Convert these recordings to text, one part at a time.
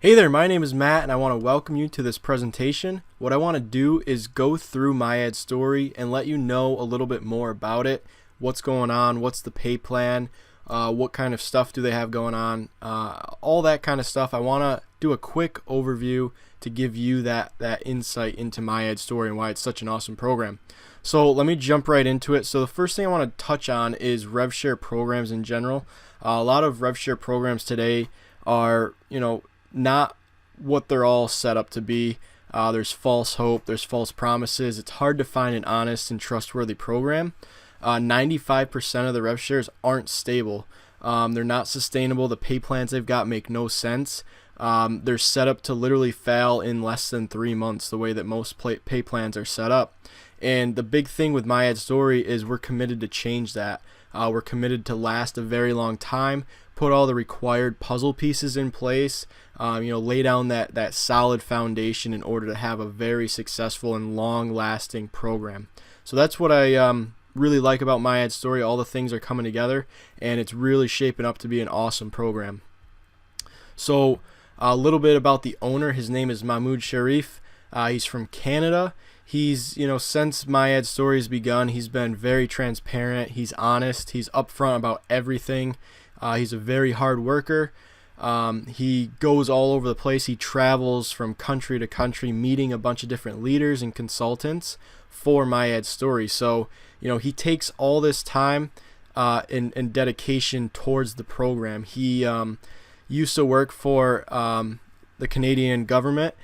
Hey there, my name is Matt and I want to welcome you to this presentation. What I want to do is go through MyAdStory and let you know a little bit more about it, what's going on, what's the pay plan, what kind of stuff do they have going on, all that kind of stuff. I want to do a quick overview to give you that insight into MyAdStory and why it's such an awesome program. So let me jump right into it. So the first thing I want to touch on is RevShare programs in general. A lot of RevShare programs today are, not what they're all set up to be. There's false hope, there's false promises. It's hard to find an honest and trustworthy program. 95% of the rev shares aren't stable. They're not sustainable. The pay plans they've got make no sense. They're set up to literally fail in less than 3 months, the way that most pay plans are set up. And the big thing with MyAdStory is we're committed to change that. We're committed to last a very long time, put all the required puzzle pieces in place, lay down that solid foundation in order to have a very successful and long-lasting program. So that's what I really like about MyAdStory. All the things are coming together, and it's really shaping up to be an awesome program. So a little bit about the owner. His name is Mahmoud Sharif. He's from Canada. He's, since MyAdStory has begun, he's been very transparent. He's honest. He's upfront about everything. He's a very hard worker. He goes all over the place. He travels from country to country, meeting a bunch of different leaders and consultants for MyAdStory. So, he takes all this time and dedication towards the program. He used to work for the Canadian government,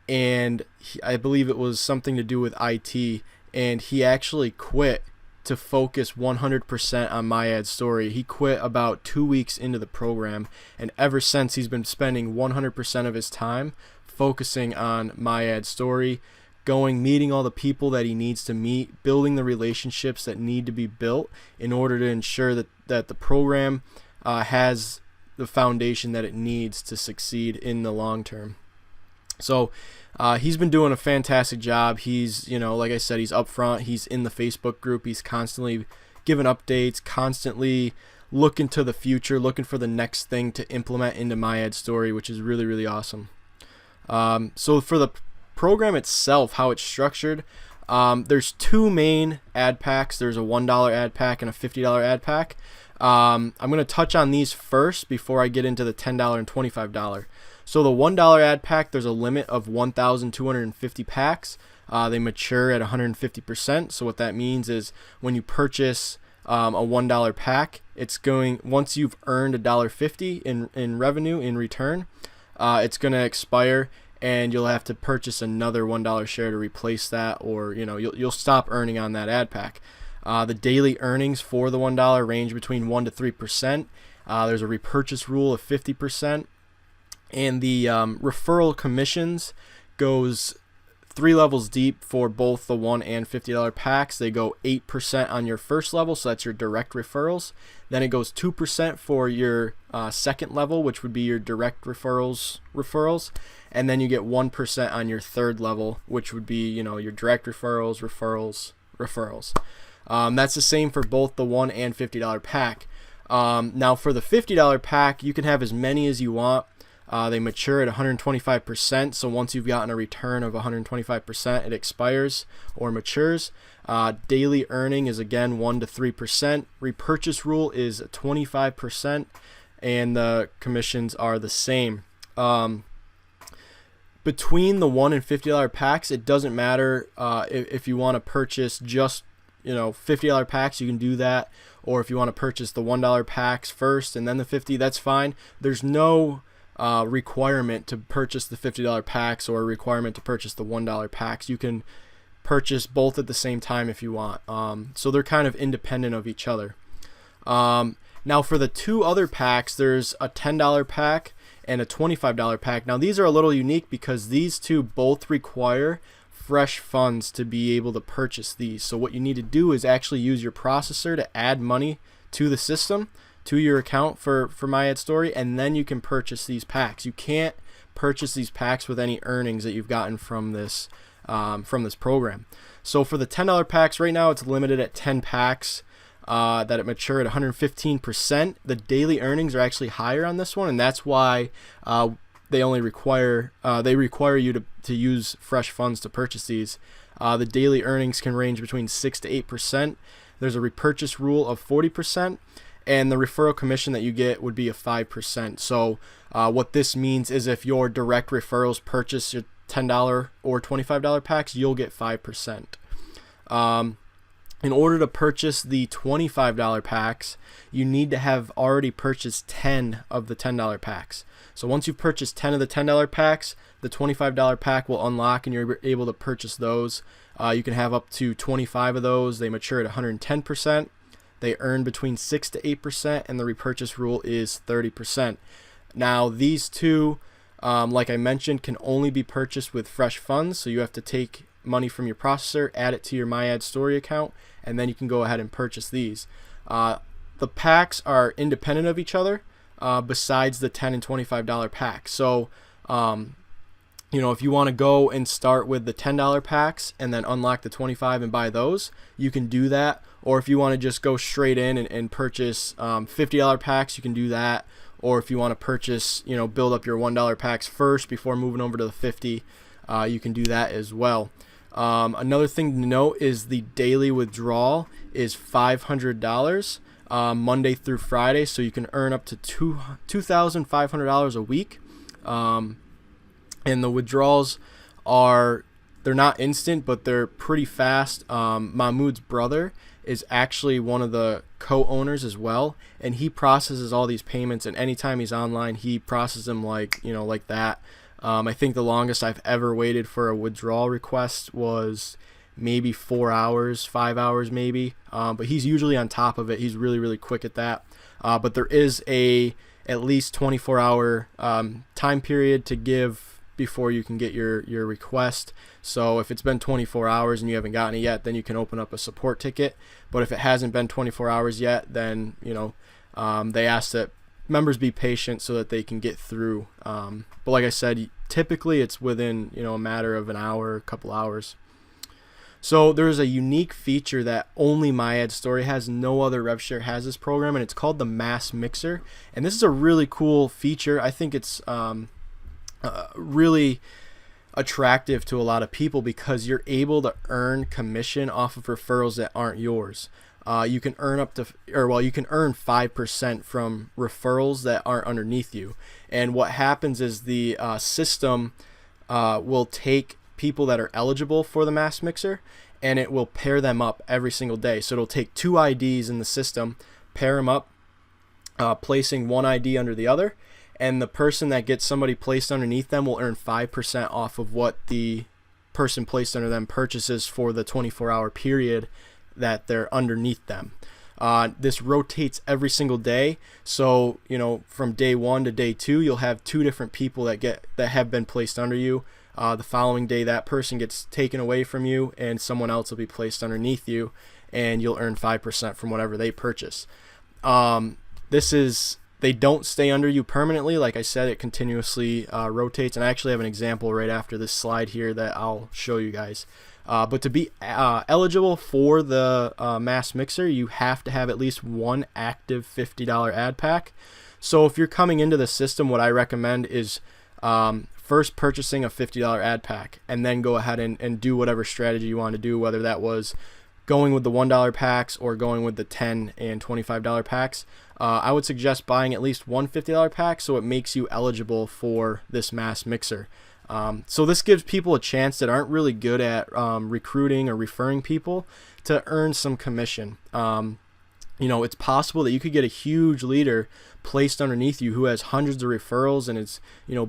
and I believe it was something to do with IT, and he actually quit to focus 100% on MyAdStory. He quit about 2 weeks into the program, and ever since he's been spending 100% of his time focusing on MyAdStory, meeting all the people that he needs to meet, building the relationships that need to be built in order to ensure that the program has the foundation that it needs to succeed in the long term. So he's been doing a fantastic job. He's, like I said, he's upfront. He's in the Facebook group. He's constantly giving updates, constantly looking to the future, looking for the next thing to implement into MyAdStory, which is really, really awesome. So for the program itself, how it's structured, there's two main ad packs. There's a $1 ad pack and a $50 ad pack. I'm going to touch on these first before I get into the $10 and $25. So the $1 ad pack, there's a limit of 1,250 packs. They mature at 150%. So what that means is when you purchase a $1 pack, once you've earned $1.50 in revenue in return, it's going to expire, and you'll have to purchase another $1 share to replace that, or you'll stop earning on that ad pack. The daily earnings for the $1 range between 1 to 3%. There's a repurchase rule of 50%. And the referral commissions goes 3 levels deep for both the $1 and $50 packs. They go 8% on your first level, so that's your direct referrals. Then it goes 2% for your second level, which would be your direct referrals. And then you get 1% on your third level, which would be your direct referrals. That's the same for both the $1 and $50 pack. Now for the $50 pack, you can have as many as you want. They mature at 125%, so once you've gotten a return of 125%, it expires or matures. Daily earning is again 1 to 3%. Repurchase rule is 25%, and the commissions are the same. Between the $1 and $50 packs, it doesn't matter if you want to purchase just $50 packs, you can do that, or if you want to purchase the $1 packs first and then the $50, that's fine. There's no requirement to purchase the $50 packs or a requirement to purchase the $1 packs. You can purchase both at the same time if you want. So they're kind of independent of each other. Now for the two other packs, there's a $10 pack and a $25 pack. Now these are a little unique because these two both require fresh funds to be able to purchase these. So what you need to do is actually use your processor to add money to the system, to your account for MyAdStory, and then you can purchase these packs. You can't purchase these packs with any earnings that you've gotten from this program. So for the $10 packs, right now it's limited at 10 packs that it mature at 115%. The daily earnings are actually higher on this one, and that's why they require you to use fresh funds to purchase these. The daily earnings can range between 6 to 8%. There's a repurchase rule of 40%, and the referral commission that you get would be a 5%. So what this means is if your direct referrals purchase your $10 or $25 packs, you'll get 5%. In order to purchase the $25 packs, you need to have already purchased 10 of the $10 packs. So once you've purchased 10 of the $10 packs, the $25 pack will unlock and you're able to purchase those. You can have up to 25 of those. They mature at 110%. They earn between 6 to 8%, and the repurchase rule is 30%. Now, these two, like I mentioned, can only be purchased with fresh funds. So you have to take money from your processor, add it to your MyAdStory account, and then you can go ahead and purchase these. The packs are independent of each other, besides the $10 and $25 packs. So, if you want to go and start with the $10 packs and then unlock the 25 and buy those, you can do that. Or if you want to just go straight in and purchase $50 packs, you can do that. Or if you want to purchase, build up your $1 packs first before moving over to the 50, you can do that as well. Another thing to note is the daily withdrawal is $500 Monday through Friday, so you can earn up to $2,500 a week. And the withdrawals they're not instant, but they're pretty fast. Mahmoud's brother is actually one of the co-owners as well, and he processes all these payments, and anytime he's online, he processes them like that. I think the longest I've ever waited for a withdrawal request was maybe 4 hours, 5 hours maybe. But he's usually on top of it. He's really, really quick at that. But there is at least 24-hour time period to give before you can get your request. So if it's been 24 hours and you haven't gotten it yet, then you can open up a support ticket. But if it hasn't been 24 hours yet, then they ask that members be patient so that they can get through. But like I said, typically it's within a matter of an hour, a couple hours. So there's a unique feature that only MyAdStory has. No other rev share has this program, and it's called the Mass Mixer. And this is a really cool feature. I think it's really attractive to a lot of people because you're able to earn commission off of referrals that aren't yours. You can earn you can earn 5% from referrals that aren't underneath you. And what happens is the system will take people that are eligible for the Mass Mixer, and it will pair them up every single day. So it'll take two IDs in the system, pair them up, placing one ID under the other, and the person that gets somebody placed underneath them will earn 5% off of what the person placed under them purchases for the 24-hour period that they're underneath them. This rotates every single day, so from day 1 to day 2, you'll have two different people that have been placed under you. The following day, that person gets taken away from you, and someone else will be placed underneath you, and you'll earn 5% from whatever they purchase. They don't stay under you permanently. Like I said, it continuously rotates, and I actually have an example right after this slide here that I'll show you guys. But to be eligible for the Mass Mixer, you have to have at least one active $50 ad pack. So if you're coming into the system, what I recommend is first purchasing a $50 ad pack, and then go ahead and do whatever strategy you want to do, whether that was going with the $1 packs or going with the $10 and $25 packs. I would suggest buying at least one $50 pack so it makes you eligible for this Mass Mixer. So this gives people a chance that aren't really good at recruiting or referring people to earn some commission. It's possible that you could get a huge leader placed underneath you who has hundreds of referrals and is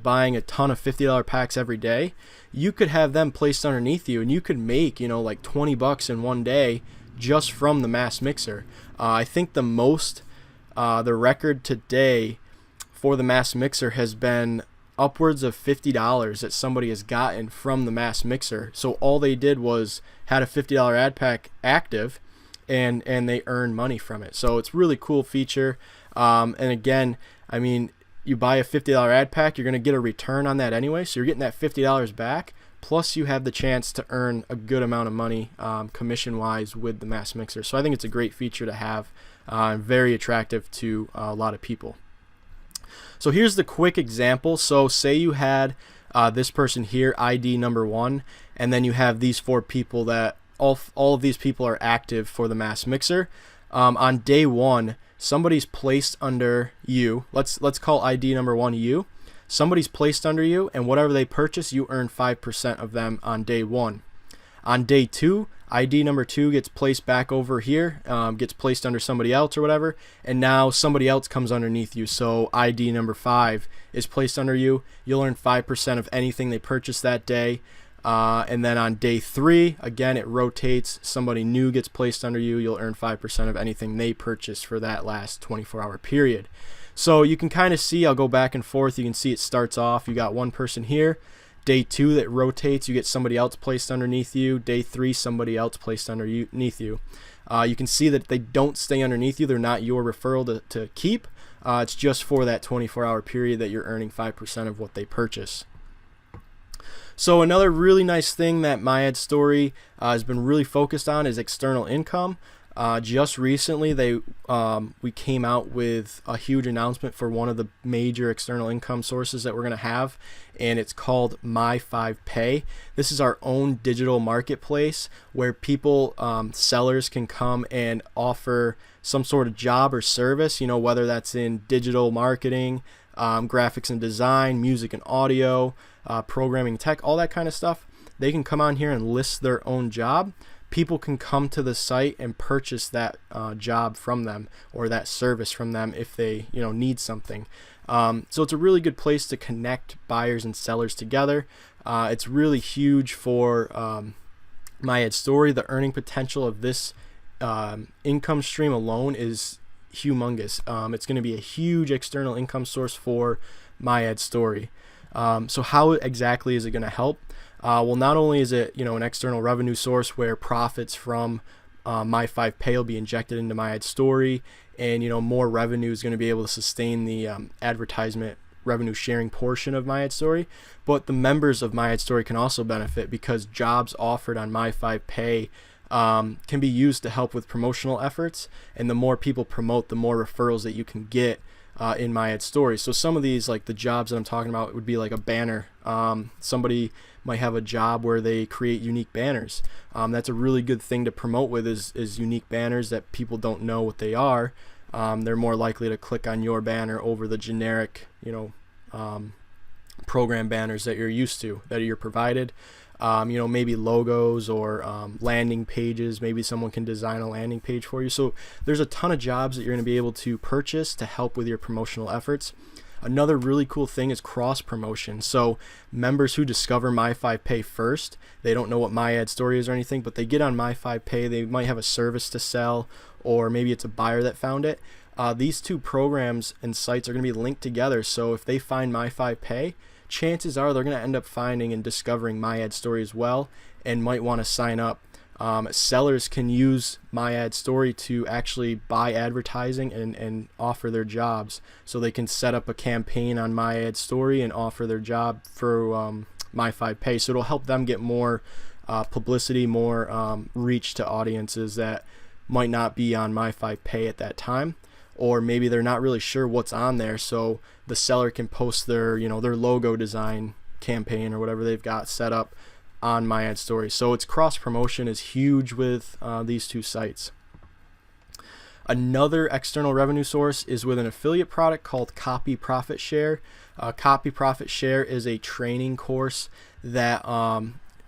buying a ton of $50 packs every day. You could have them placed underneath you, and you could make like $20 in one day just from the Mass Mixer. I think the record today for the Mass Mixer has been upwards of $50 that somebody has gotten from the Mass Mixer. So all they did was had a $50 ad pack active, and they earn money from it. So it's a really cool feature. And again, you buy a $50 ad pack, you're going to get a return on that anyway. So you're getting that $50 back. Plus you have the chance to earn a good amount of money commission wise with the Mass Mixer. So I think it's a great feature to have, and very attractive to a lot of people. So here's the quick example. So say you had this person here, ID number 1, and then you have these 4 people that all of these people are active for the mass mixer. On day 1, somebody's placed under you. Let's call ID number 1 you. Somebody's placed under you, and whatever they purchase, you earn 5% of them on day 1. On day 2, ID number 2 gets placed back over here, gets placed under somebody else or whatever, and now somebody else comes underneath you. So ID number 5 is placed under you. You'll earn 5% of anything they purchase that day. And then on day 3, again, it rotates. Somebody new gets placed under you. You'll earn 5% of anything they purchase for that last 24-hour period. So you can kind of see, I'll go back and forth. You can see it starts off. You got one person here. Day 2 that rotates, you get somebody else placed underneath you. Day 3, somebody else placed underneath you. You can see that they don't stay underneath you. They're not your referral to keep. It's just for that 24-hour period that you're earning 5% of what they purchase. So another really nice thing that MyAdStory has been really focused on is external income. Just recently, we came out with a huge announcement for one of the major external income sources that we're going to have, and it's called My5Pay. This is our own digital marketplace where people, sellers, can come and offer some sort of job or service, whether that's in digital marketing, graphics and design, music and audio, programming, tech, all that kind of stuff. They can come on here and list their own job. People can come to the site and purchase that job from them or that service from them if they need something. So it's a really good place to connect buyers and sellers together. It's really huge for MyAdStory. The earning potential of this income stream alone is humongous. It's going to be a huge external income source for MyAdStory. So how exactly is it going to help? Well, not only is it an external revenue source where profits from My5Pay will be injected into MyAdStory, and more revenue is going to be able to sustain the advertisement revenue sharing portion of MyAdStory, but the members of MyAdStory can also benefit because jobs offered on My5Pay can be used to help with promotional efforts, and the more people promote, the more referrals that you can get in MyAdStory. So some of these, like the jobs that I'm talking about, would be like a banner. Somebody might have a job where they create unique banners. That's a really good thing to promote with is unique banners that people don't know what they are. They're more likely to click on your banner over the generic, program banners that you're used to, that you're provided. Maybe logos or landing pages. Maybe someone can design a landing page for you. So there's a ton of jobs that you're going to be able to purchase to help with your promotional efforts. Another really cool thing is cross promotion. So members who discover My5Pay first, they don't know what MyAdStory is or anything, but they get on My5Pay. They might have a service to sell, or maybe it's a buyer that found it. These two programs and sites are going to be linked together. So if they find My5Pay, chances are they're going to end up finding and discovering MyAdStory as well, and might want to sign up. Sellers can use MyAdStory to actually buy advertising and offer their jobs. So they can set up a campaign on MyAdStory and offer their job for My5Pay. So it'll help them get more publicity, more reach to audiences that might not be on My5Pay at that time. Or maybe they're not really sure what's on there, so the seller can post their their logo design campaign or whatever they've got set up on MyAdStory. So its cross promotion is huge with these two sites. Another external revenue source is with an affiliate product called Copy Profit Share. Copy Profit Share is a training course that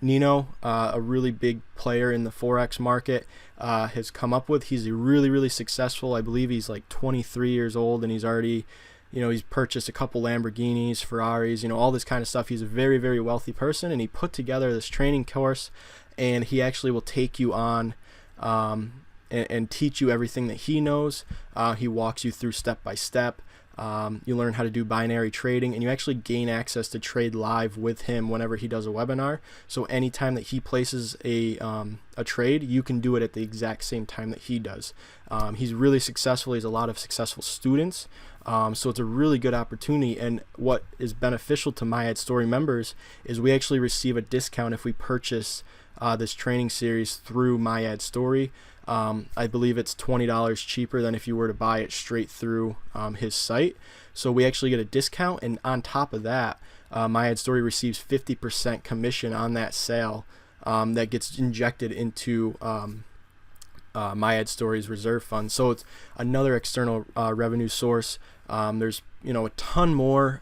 Nino, a really big player in the Forex market, has come up with. He's really successful. I believe he's like 23 years old, and he's already, he's purchased a couple Lamborghinis, Ferraris, all this kind of stuff. He's a very wealthy person, and he put together this training course, and he actually will take you on and teach you everything that he knows. He walks you through step by step. You learn how to do binary trading, and you actually gain access to trade live with him whenever he does a webinar. So anytime that he places a trade, you can do it at the exact same time that he does. He's really successful. He has a lot of successful students. So it's a really good opportunity. And what is beneficial to MyAdStory members is we actually receive a discount if we purchase this training series through MyAdStory. I believe it's $20 cheaper than if you were to buy it straight through his site. So we actually get a discount, and on top of that, MyAdStory receives 50% commission on that sale that gets injected into MyAdStory's reserve fund. So it's another external revenue source. There's a ton more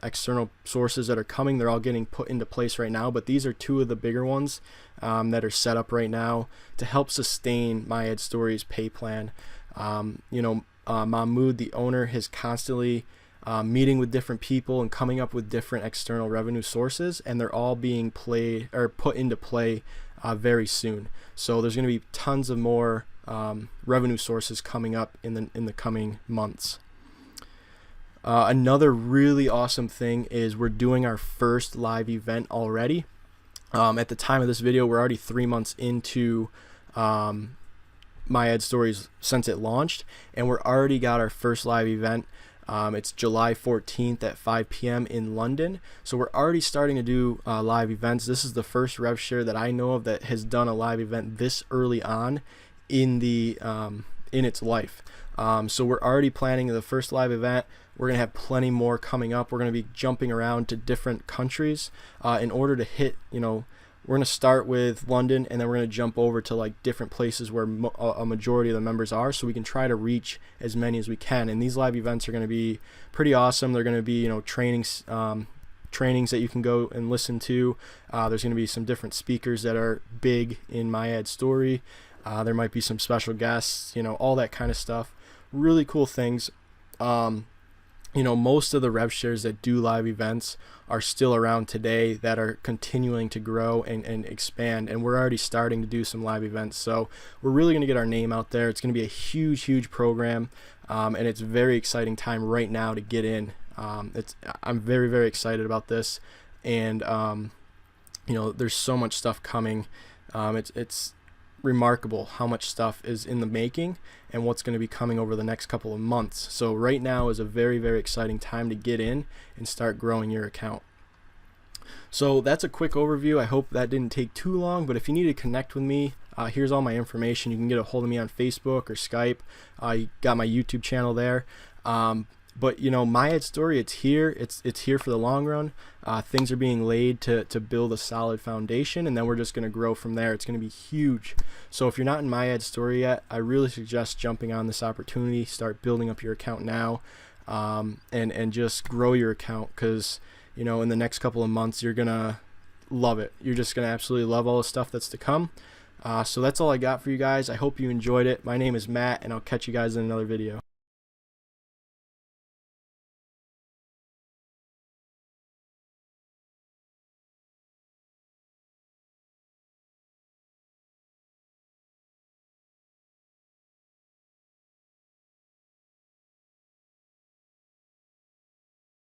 external sources that are coming. They're all getting put into place right now, but these are two of the bigger ones that are set up right now to help sustain MyAdStory's pay plan. Mahmoud, the owner, is constantly meeting with different people and coming up with different external revenue sources, and they're all being put into play very soon. So there's going to be tons of more revenue sources coming up in the coming months. Another really awesome thing is we're doing our first live event already. At the time of this video, we're already 3 months into MyAdStories since it launched, and we're already got our first live event. It's July 14th at 5 p.m. in London. So we're already starting to do live events. This is the first rev share that I know of that has done a live event this early on in its life. So we're already planning the first live event. We're going to have plenty more coming up. We're going to be jumping around to different countries in order to hit, we're going to start with London, and then we're going to jump over to like different places where a majority of the members are, so we can try to reach as many as we can. And these live events are going to be pretty awesome. They're going to be, trainings that you can go and listen to. There's going to be some different speakers that are big in MyAdStory. There might be some special guests, all that kind of stuff. Really cool things. Most of the rev shares that do live events are still around today that are continuing to grow and expand, and we're already starting to do some live events. So we're really going to get our name out there. It's going to be a huge program, and it's a very exciting time right now to get in. I'm very excited about this, and there's so much stuff coming. It's remarkable how much stuff is in the making and what's going to be coming over the next couple of months. So right now is a very exciting time to get in and start growing your account. So that's a quick overview. I hope that didn't take too long, but if you need to connect with me, here's all my information. You can get a hold of me on Facebook or Skype. You got my YouTube channel there. But MyAdStory, it's here. It's here for the long run. Things are being laid to build a solid foundation, and then we're just going to grow from there. It's going to be huge. So if you're not in MyAdStory yet, I really suggest jumping on this opportunity. Start building up your account now, and just grow your account, because in the next couple of months you're gonna love it. You're just gonna absolutely love all the stuff that's to come. So that's all I got for you guys. I hope you enjoyed it. My name is Matt, and I'll catch you guys in another video.